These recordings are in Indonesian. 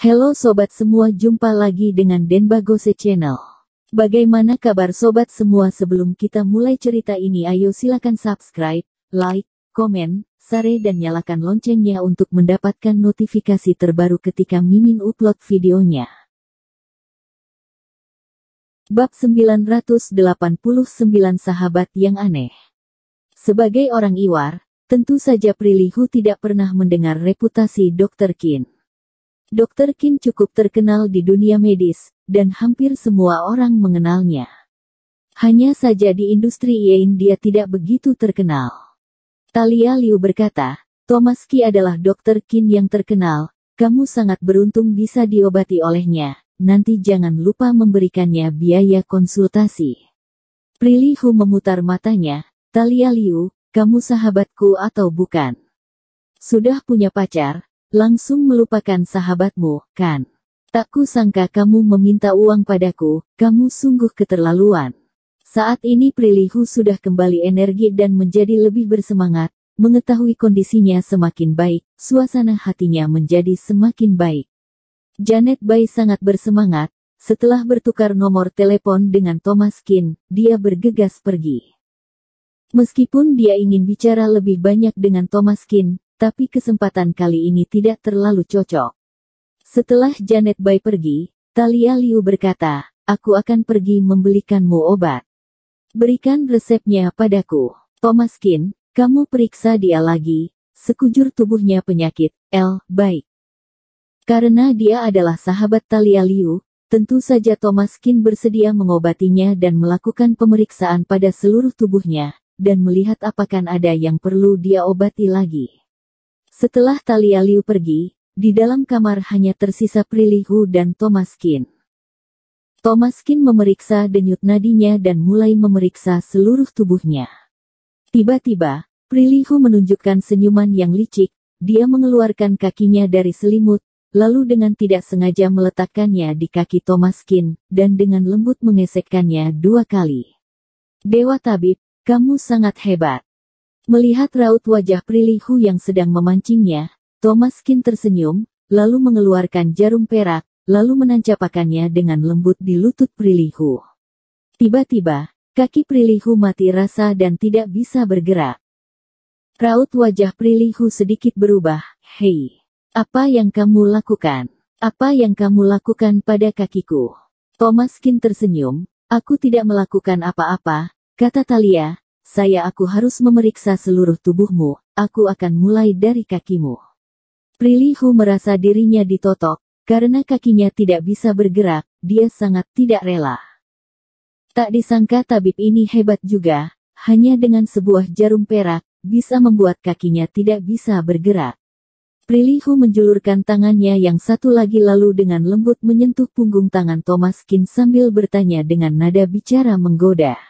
Halo sobat semua, jumpa lagi dengan Denbagose Channel. Bagaimana kabar sobat semua? Sebelum kita mulai cerita ini, ayo silakan subscribe, like, komen, share dan nyalakan loncengnya untuk mendapatkan notifikasi terbaru ketika Mimin upload videonya. Bab 989, Sahabat yang Aneh. Sebagai orang Iwar, tentu saja Prilly Hu tidak pernah mendengar reputasi Dr. Qin. Dr. Qin cukup terkenal di dunia medis, dan hampir semua orang mengenalnya. Hanya saja di industri Yin dia tidak begitu terkenal. Talia Liu berkata, Thomas Qi adalah Dr. Qin yang terkenal, kamu sangat beruntung bisa diobati olehnya, nanti jangan lupa memberikannya biaya konsultasi. Prilly Hu memutar matanya, Talia Liu, kamu sahabatku atau bukan? Sudah punya pacar? Langsung melupakan sahabatmu, kan? Tak kusangka kamu meminta uang padaku, kamu sungguh keterlaluan. Saat ini Prilly Hu sudah kembali energi dan menjadi lebih bersemangat, mengetahui kondisinya semakin baik, suasana hatinya menjadi semakin baik. Janet Bai sangat bersemangat, setelah bertukar nomor telepon dengan Thomas Qin, dia bergegas pergi. Meskipun dia ingin bicara lebih banyak dengan Thomas Qin, tapi kesempatan kali ini tidak terlalu cocok. Setelah Janet Bai pergi, Talia Liu berkata, aku akan pergi membelikanmu obat. Berikan resepnya padaku. Thomas Qin, kamu periksa dia lagi, sekujur tubuhnya penyakit, baik. Karena dia adalah sahabat Talia Liu, tentu saja Thomas Qin bersedia mengobatinya dan melakukan pemeriksaan pada seluruh tubuhnya, dan melihat apakah ada yang perlu dia obati lagi. Setelah Talia Liu pergi, di dalam kamar hanya tersisa Prilly Hu dan Thomas Qin. Thomas Qin memeriksa denyut nadinya dan mulai memeriksa seluruh tubuhnya. Tiba-tiba, Prilly Hu menunjukkan senyuman yang licik, dia mengeluarkan kakinya dari selimut, lalu dengan tidak sengaja meletakkannya di kaki Thomas Qin, dan dengan lembut mengesekkannya 2 kali. Dewa Tabib, kamu sangat hebat. Melihat raut wajah Prilly Hu yang sedang memancingnya, Thomas Qin tersenyum, lalu mengeluarkan jarum perak, lalu menancapkannya dengan lembut di lutut Prilly Hu. Tiba-tiba, kaki Prilly Hu mati rasa dan tidak bisa bergerak. Raut wajah Prilly Hu sedikit berubah, hei, apa yang kamu lakukan? Apa yang kamu lakukan pada kakiku? Thomas Qin tersenyum, aku tidak melakukan apa-apa, kata Talia. Aku harus memeriksa seluruh tubuhmu, aku akan mulai dari kakimu. Prilly Hu merasa dirinya ditotok, karena kakinya tidak bisa bergerak, dia sangat tidak rela. Tak disangka tabib ini hebat juga, hanya dengan sebuah jarum perak, bisa membuat kakinya tidak bisa bergerak. Prilly Hu menjulurkan tangannya yang satu lagi lalu dengan lembut menyentuh punggung tangan Thomas Qin sambil bertanya dengan nada bicara menggoda.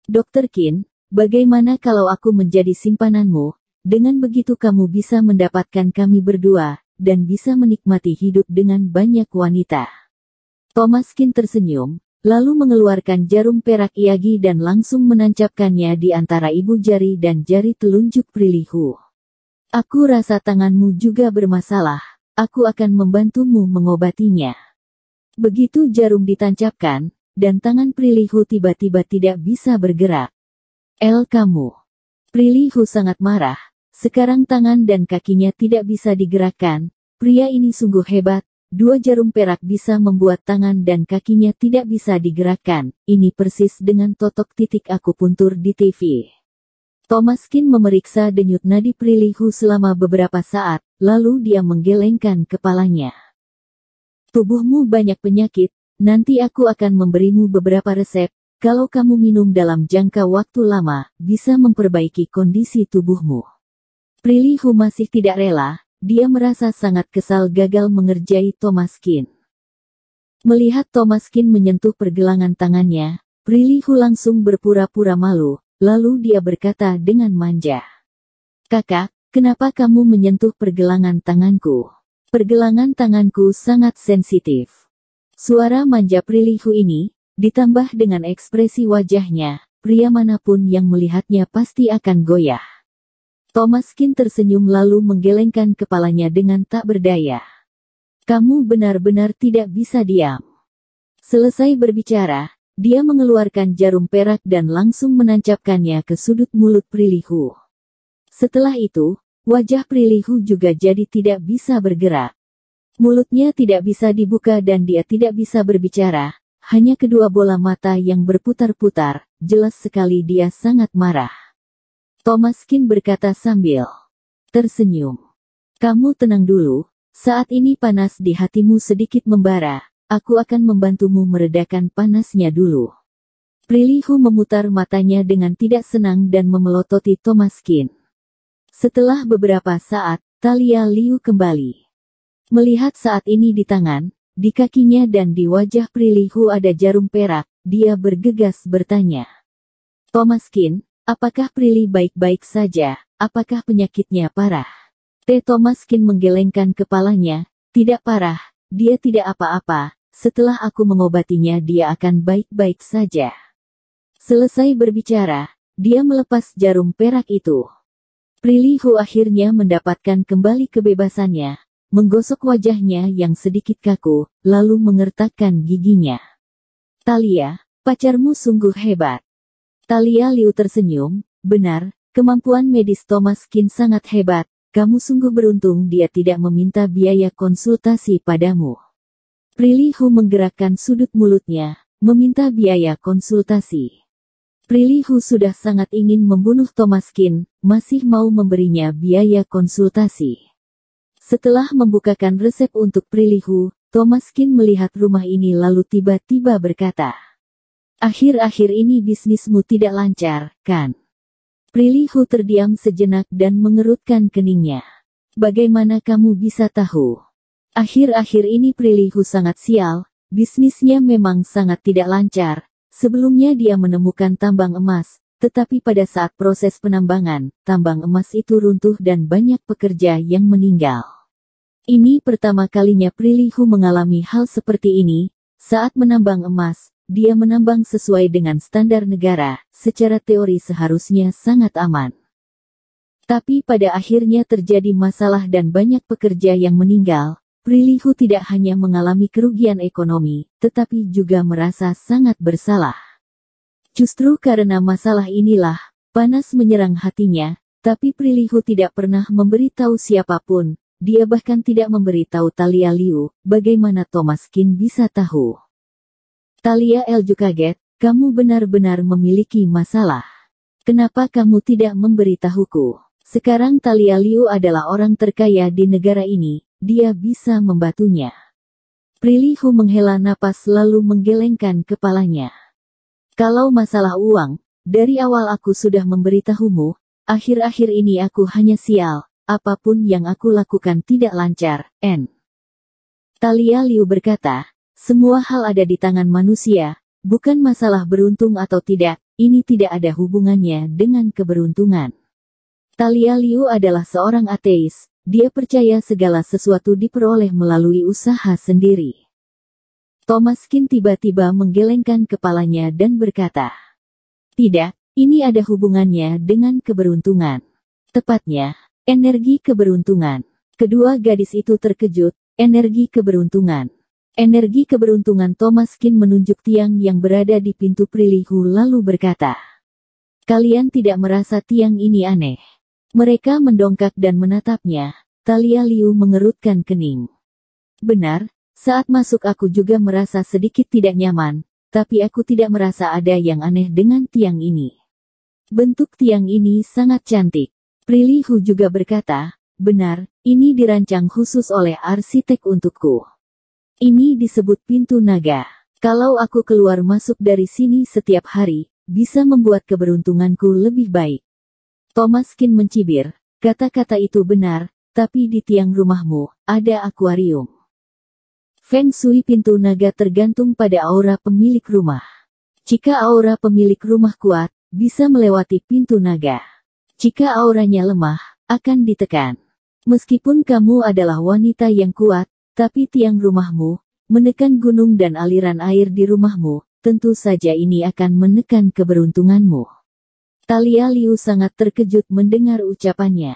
Dr. Qin, bagaimana kalau aku menjadi simpananmu? Dengan begitu kamu bisa mendapatkan kami berdua, dan bisa menikmati hidup dengan banyak wanita. Thomas Qin tersenyum, lalu mengeluarkan jarum perak Iyagi dan langsung menancapkannya di antara ibu jari dan jari telunjuk Prilly Hu. Aku rasa tanganmu juga bermasalah, aku akan membantumu mengobatinya. Begitu jarum ditancapkan, dan tangan Prilly Hu tiba-tiba tidak bisa bergerak. Kamu. Prilly Hu sangat marah, sekarang tangan dan kakinya tidak bisa digerakkan, pria ini sungguh hebat, 2 jarum perak bisa membuat tangan dan kakinya tidak bisa digerakkan, ini persis dengan totok titik akupuntur di TV. Thomas Qin memeriksa denyut nadi Prilly Hu selama beberapa saat, lalu dia menggelengkan kepalanya. Tubuhmu banyak penyakit, nanti aku akan memberimu beberapa resep. Kalau kamu minum dalam jangka waktu lama, bisa memperbaiki kondisi tubuhmu. Prilly Hu masih tidak rela, dia merasa sangat kesal gagal mengerjai Thomas Qin. Melihat Thomas Qin menyentuh pergelangan tangannya, Prilly Hu langsung berpura-pura malu, lalu dia berkata dengan manja. Kakak, kenapa kamu menyentuh pergelangan tanganku? Pergelangan tanganku sangat sensitif. Suara manja Prilly Hu ini, ditambah dengan ekspresi wajahnya, pria manapun yang melihatnya pasti akan goyah. Thomas Qin tersenyum lalu menggelengkan kepalanya dengan tak berdaya. Kamu benar-benar tidak bisa diam. Selesai berbicara, dia mengeluarkan jarum perak dan langsung menancapkannya ke sudut mulut Prilly. Setelah itu, wajah Prilly juga jadi tidak bisa bergerak. Mulutnya tidak bisa dibuka dan dia tidak bisa berbicara, hanya kedua bola mata yang berputar-putar, jelas sekali dia sangat marah. Thomas Kin berkata sambil tersenyum. Kamu tenang dulu, saat ini panas di hatimu sedikit membara. Aku akan membantumu meredakan panasnya dulu. Prilly memutar matanya dengan tidak senang dan memelototi Thomas Kin. Setelah beberapa saat, Talia Liu kembali. Melihat saat ini di tangan, di kakinya dan di wajah Prilly ada jarum perak, dia bergegas bertanya. Thomas Kin, apakah Prilly baik-baik saja? Apakah penyakitnya parah? Thomas Kin menggelengkan kepalanya. Tidak parah, dia tidak apa-apa. Setelah aku mengobatinya dia akan baik-baik saja. Selesai berbicara, dia melepas jarum perak itu. Prilly akhirnya mendapatkan kembali kebebasannya, menggosok wajahnya yang sedikit kaku, lalu mengertakkan giginya. Talia, pacarmu sungguh hebat. Talia Liu tersenyum, benar, kemampuan medis Thomas Kin sangat hebat, kamu sungguh beruntung dia tidak meminta biaya konsultasi padamu. Prilly menggerakkan sudut mulutnya, meminta biaya konsultasi. Prilly sudah sangat ingin membunuh Thomas Kin, masih mau memberinya biaya konsultasi. Setelah membukakan resep untuk Prilly, Thomas Kin melihat rumah ini lalu tiba-tiba berkata, akhir-akhir ini bisnismu tidak lancar, kan? Prilly terdiam sejenak dan mengerutkan keningnya. Bagaimana kamu bisa tahu? Akhir-akhir ini Prilly sangat sial, bisnisnya memang sangat tidak lancar. Sebelumnya dia menemukan tambang emas, tetapi pada saat proses penambangan, tambang emas itu runtuh dan banyak pekerja yang meninggal. Ini pertama kalinya Prilly mengalami hal seperti ini. Saat menambang emas, dia menambang sesuai dengan standar negara, secara teori seharusnya sangat aman. Tapi pada akhirnya terjadi masalah dan banyak pekerja yang meninggal. Prilly tidak hanya mengalami kerugian ekonomi, tetapi juga merasa sangat bersalah. Justru karena masalah inilah, panas menyerang hatinya, tapi Prilly tidak pernah memberitahu siapapun, dia bahkan tidak memberitahu Talia Liu, bagaimana Thomas Kin bisa tahu. Talia Liu kaget, kamu benar-benar memiliki masalah. Kenapa kamu tidak memberitahuku? Sekarang Talia Liu adalah orang terkaya di negara ini. Dia bisa membantunya. Prilly menghela napas lalu menggelengkan kepalanya. Kalau masalah uang, dari awal aku sudah memberitahumu, akhir-akhir ini aku hanya sial, apapun yang aku lakukan tidak lancar, Talia Liu berkata, semua hal ada di tangan manusia, bukan masalah beruntung atau tidak, ini tidak ada hubungannya dengan keberuntungan. Talia Liu adalah seorang ateis. Dia percaya segala sesuatu diperoleh melalui usaha sendiri. Thomas Kin tiba-tiba menggelengkan kepalanya dan berkata, tidak, ini ada hubungannya dengan keberuntungan. Tepatnya, energi keberuntungan. Kedua gadis itu terkejut, energi keberuntungan. Energi keberuntungan. Thomas Kin menunjuk tiang yang berada di pintu Prilly lalu berkata, kalian tidak merasa tiang ini aneh? Mereka mendongkak dan menatapnya. Talia Liu mengerutkan kening. Benar, saat masuk aku juga merasa sedikit tidak nyaman, tapi aku tidak merasa ada yang aneh dengan tiang ini. Bentuk tiang ini sangat cantik. Prilly juga berkata, benar, ini dirancang khusus oleh arsitek untukku. Ini disebut pintu naga. Kalau aku keluar masuk dari sini setiap hari, bisa membuat keberuntunganku lebih baik. Thomas Kin mencibir, kata-kata itu benar, tapi di tiang rumahmu, ada akuarium. Feng Shui pintu naga tergantung pada aura pemilik rumah. Jika aura pemilik rumah kuat, bisa melewati pintu naga. Jika auranya lemah, akan ditekan. Meskipun kamu adalah wanita yang kuat, tapi tiang rumahmu, menekan gunung dan aliran air di rumahmu, tentu saja ini akan menekan keberuntunganmu. Talia Liu sangat terkejut mendengar ucapannya.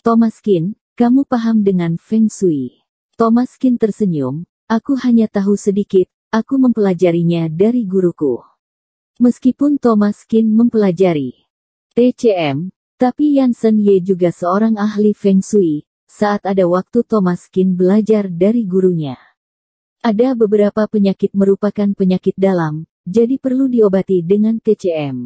Thomas Kin, kamu paham dengan Feng Shui. Thomas Kin tersenyum, aku hanya tahu sedikit, aku mempelajarinya dari guruku. Meskipun Thomas Kin mempelajari TCM, tapi Yansen Ye juga seorang ahli Feng Shui, saat ada waktu Thomas Kin belajar dari gurunya. Ada beberapa penyakit merupakan penyakit dalam, jadi perlu diobati dengan TCM.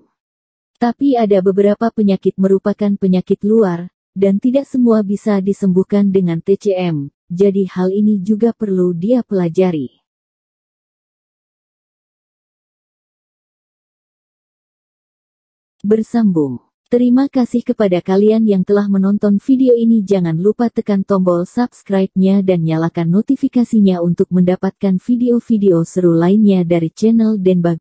Tapi ada beberapa penyakit merupakan penyakit luar, dan tidak semua bisa disembuhkan dengan TCM, jadi hal ini juga perlu dia pelajari. Bersambung. Terima kasih kepada kalian yang telah menonton video ini. Jangan lupa tekan tombol subscribe-nya dan nyalakan notifikasinya untuk mendapatkan video-video seru lainnya dari channel Denbag.